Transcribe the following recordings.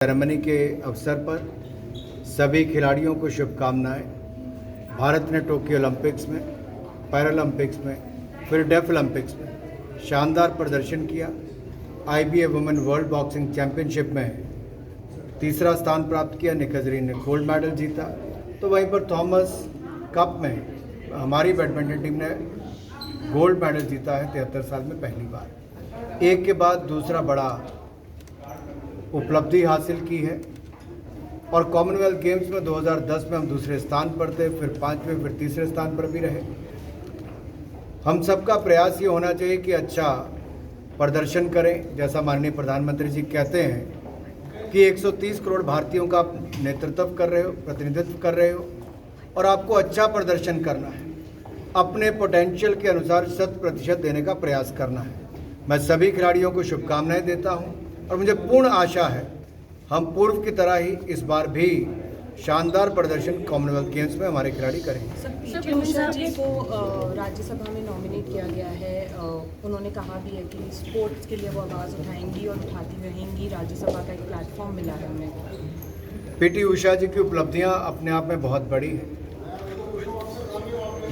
Ceremony के अवसर पर सभी खिलाड़ियों को शुभकामनाएं। भारत ने टोक्यो ओलंपिक्स में, पैरालंपिक्स में, फिर डेफ ओलंपिक्स में शानदार प्रदर्शन किया। IBA women world boxing championship में तीसरा स्थान प्राप्त किया। निखत जरीन ने गोल्ड मेडल जीता। तो वहीं पर थॉमस कप में हमारी बैडमिंटन टीम ने गोल्ड मेडल जीता है 73 साल में पहली बार। एक के बाद दूसरा बड़ा उपलब्धि हासिल की है। और कॉमनवेल्थ गेम्स में 2010 में हम दूसरे स्थान पर थे, फिर 5वें, फिर तीसरे स्थान पर भी रहे। हम सबका प्रयास ये होना चाहिए कि अच्छा प्रदर्शन करें। जैसा माननीय प्रधानमंत्री जी कहते हैं कि 130 करोड़ भारतीयों का नेतृत्व कर रहे हो, प्रतिनिधित्व कर रहे हो, और आपको अच्छा प्रदर्शन करना है, अपने पोटेंशियल के अनुसार 100% देने का प्रयास करना है। मैं सभी खिलाड़ियों को शुभकामनाएं देता हूं और मुझे पूर्ण आशा है हम पूर्व की तरह ही इस बार भी शानदार प्रदर्शन कॉमनवेल्थ गेम्स में हमारे खिलाड़ी करेंगे। पीटी उषा जी को राज्यसभा में नॉमिनेट किया गया है। उन्होंने कहा भी है कि स्पोर्ट्स के लिए वो आवाज़ उठाएंगी और उठाती रहेंगी। राज्यसभा का एक प्लेटफॉर्म मिला है उन्हें। पीटी उषा जी की उपलब्धियां अपने आप में बहुत बड़ी है।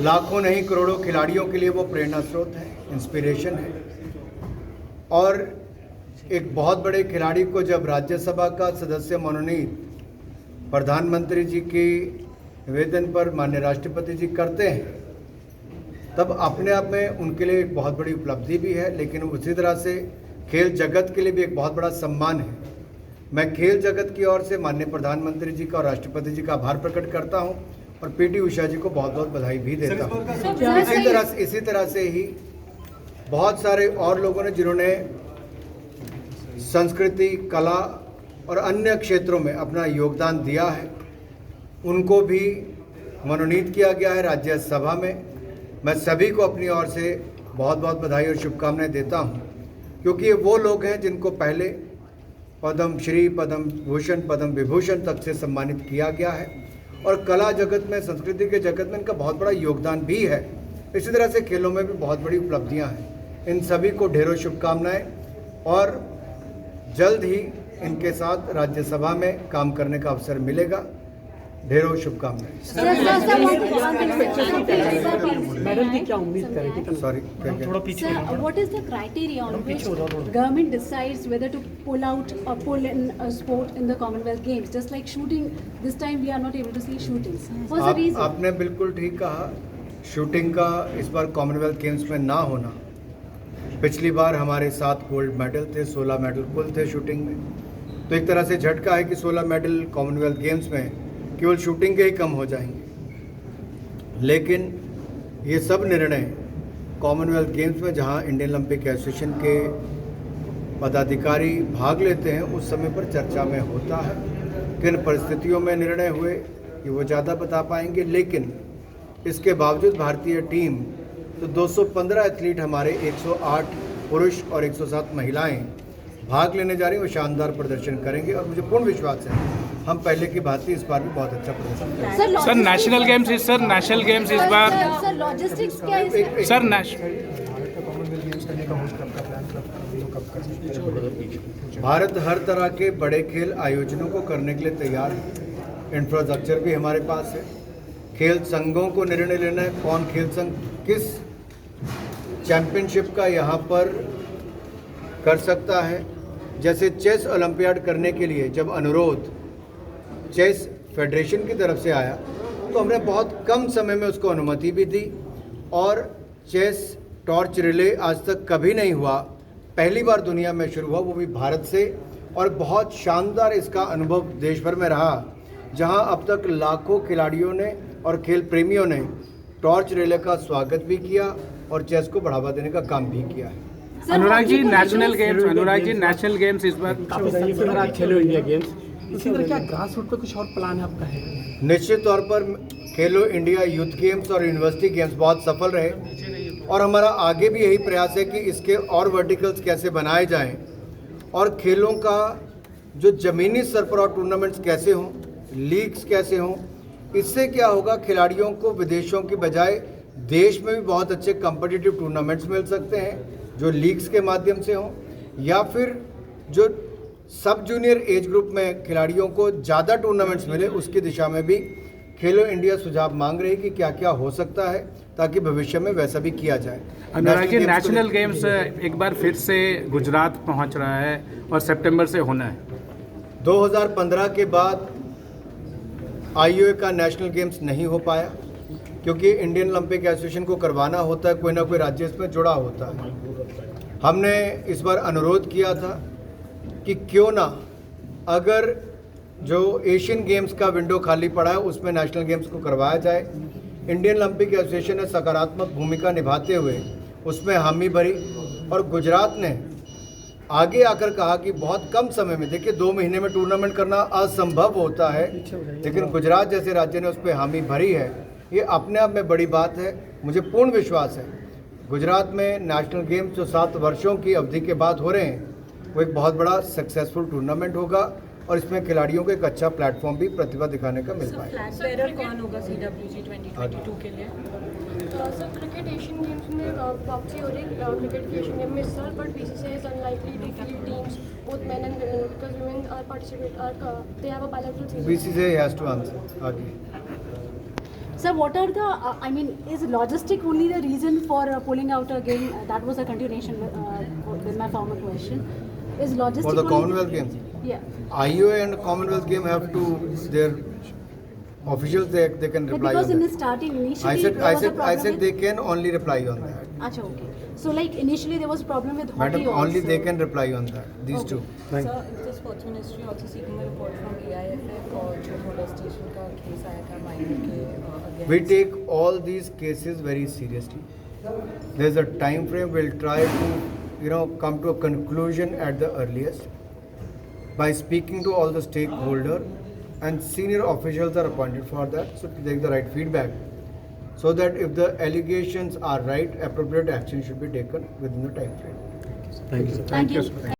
लाखों नहीं करोड़ों खिलाड़ियों के लिए वो प्रेरणा स्रोत है, इंस्पिरेशन है। और एक बहुत बड़े खिलाड़ी को जब राज्यसभा का सदस्य मनोनीत प्रधानमंत्री जी के निवेदन पर माननीय राष्ट्रपति जी करते हैं, तब अपने आप में उनके लिए एक बहुत बड़ी उपलब्धि भी है, लेकिन उसी तरह से खेल जगत के लिए भी एक बहुत बड़ा सम्मान है। मैं खेल जगत की ओर से माननीय प्रधानमंत्री जी का और राष्ट्रपति जी का आभार प्रकट करता हूं और पीटी उषा जी को बहुत बहुत बधाई भी देता हूं। इसी तरह से ही बहुत सारे और लोगों ने जिन्होंने संस्कृति, कला और अन्य क्षेत्रों में अपना योगदान दिया है, उनको भी मनोनीत किया गया है राज्यसभा में। मैं सभी को अपनी ओर से बहुत बहुत बधाई और शुभकामनाएं देता हूं, क्योंकि ये वो लोग हैं जिनको पहले पद्म श्री, पद्म भूषण, पद्म विभूषण तक से सम्मानित किया गया है। और कला जगत में, संस्कृति के जगत में इनका बहुत बड़ा योगदान भी है। इसी तरह से खेलों में भी बहुत बड़ी उपलब्धियां हैं। इन सभी को ढेरों शुभकामनाएं और जल्द ही इनके साथ राज्यसभा में काम करने का अवसर मिलेगा। ढेरों शुभकामनाएं। मैडम जी क्या उम्मीद करें? Sorry, what is the criteria on which government decides whether to pull in a sport in the Commonwealth Games? Just like shooting, this time we are not able to see shootings. What's the reason? आपने बिल्कुल ठीक कहा। Shooting का इस बार Commonwealth games में ना होना, पिछली बार हमारे 7 गोल्ड मेडल थे, 16 मेडल कुल थे शूटिंग में। तो एक तरह से झटका है कि 16 मेडल कॉमनवेल्थ गेम्स में केवल शूटिंग के ही कम हो जाएंगे। लेकिन ये सब निर्णय कॉमनवेल्थ गेम्स में, जहां इंडियन ओलंपिक एसोसिएशन के पदाधिकारी भाग लेते हैं, उस समय पर चर्चा में होता है। किन परिस्थितियों में निर्णय हुए कि वो ज़्यादा बता पाएंगे। लेकिन इसके बावजूद भारतीय टीम तो 215 एथलीट हमारे 108 पुरुष और 107 महिलाएं भाग लेने जा रही हैं। वो शानदार प्रदर्शन करेंगे और मुझे पूर्ण विश्वास है हम पहले की बात इस बार भी बहुत अच्छा प्रदर्शन करेंगे। सर नेशनल गेम्स इस बार सर लॉजिस्टिक्स क्या है? सर भारत हर तरह के बड़े खेल आयोजनों को करने के लिए तैयार है। इंफ्रास्ट्रक्चर भी हमारे पास है। खेल संघों को निर्णय लेना है कौन खेल संघ किस चैंपियनशिप का यहाँ पर कर सकता है। जैसे चेस ओलंपियाड करने के लिए जब अनुरोध चेस फेडरेशन की तरफ से आया, तो हमने बहुत कम समय में उसको अनुमति भी दी। और चेस टॉर्च रिले आज तक कभी नहीं हुआ, पहली बार दुनिया में शुरू हुआ, वो भी भारत से। और बहुत शानदार इसका अनुभव देश भर में रहा, जहां अब तक लाखों खिलाड़ियों ने और खेल प्रेमियों ने टॉर्च रिले का स्वागत भी किया और चेस को बढ़ावा देने का काम भी किया है। अनुराग जी नेशनल गेम्स इस बार खेलो इंडिया गेम्स, इसी तरह क्या ग्रास रूट पे कुछ और प्लान है आपका? है निश्चित तौर पर खेलो इंडिया यूथ गेम्स और यूनिवर्सिटी गेम्स बहुत सफल रहे और हमारा आगे भी यही प्रयास है कि इसके और वर्टिकल्स कैसे बनाए जाएं और खेलों का जो ज़मीनी स्तर पर और टूर्नामेंट्स कैसे हों, लीग्स कैसे हों। इससे क्या होगा, खिलाड़ियों को विदेशों की बजाय देश में भी बहुत अच्छे कॉम्पिटिटिव टूर्नामेंट्स मिल सकते हैं, जो लीग्स के माध्यम से हों या फिर जो सब जूनियर एज ग्रुप में खिलाड़ियों को ज़्यादा टूर्नामेंट्स मिले, उसकी दिशा में भी खेलो इंडिया सुझाव मांग रही है कि क्या क्या हो सकता है ताकि भविष्य में वैसा भी किया जाए। Anurag ji, national national games एक बार फिर से गुजरात पहुंच रहा है और सितंबर से होना है। 2015 के बाद आईओए का नेशनल गेम्स नहीं हो पाया क्योंकि इंडियन ओलंपिक एसोसिएशन को करवाना होता है, कोई ना कोई राज्य इसमें जुड़ा होता है। हमने इस बार अनुरोध किया था कि क्यों ना अगर जो एशियन गेम्स का विंडो खाली पड़ा है उसमें नेशनल गेम्स को करवाया जाए। इंडियन ओलंपिक एसोसिएशन ने सकारात्मक भूमिका निभाते हुए उसमें हामी भरी और गुजरात ने आगे आकर कहा कि बहुत कम समय में, देखिए 2 महीने में टूर्नामेंट करना असंभव होता है, लेकिन गुजरात जैसे राज्य ने उस पर हामी भरी है। ये अपने आप में बड़ी बात है। मुझे पूर्ण विश्वास है गुजरात में नेशनल गेम्स जो 7 वर्षों की अवधि के बाद हो रहे हैं वो एक बहुत बड़ा सक्सेसफुल टूर्नामेंट होगा और इसमें खिलाड़ियों को एक अच्छा प्लेटफॉर्म भी प्रतिभा दिखाने का मिल पाएगा। फ्लैग बेरर कौन होगा CWG 2022 के लिए? सर क्रिकेट एशियन गेम्स में वापसी हो रही क्रिकेट के एशियन गेम में इस साल, but BCCI is unlikely to field teams both men and women because women are they have a bilateral season. BCCI has to answer. आगे Sir, what are the, I mean, is logistic only the reason for pulling out a game? That was a continuation with my former question. Is logistic for the only Commonwealth Games, Yeah. IOA and Commonwealth Game have to their officials they can reply Because on in the that. starting, initially, I there was a said problem they can only reply on that. Acha, okay. So like initially there was problem with hockey Madam, also. only they can reply on that. These Okay. two. Sir, is the sports ministry also seeking a report from AIFF और जो molestation का case आया था minor के against? We take all these cases very seriously. There's a time frame. We'll try to come to a conclusion at the earliest by speaking to all the stakeholders, and senior officials are appointed for that, so to take the right feedback, so that if the allegations are right, appropriate action should be taken within the time frame. Thank you, sir. Thank you.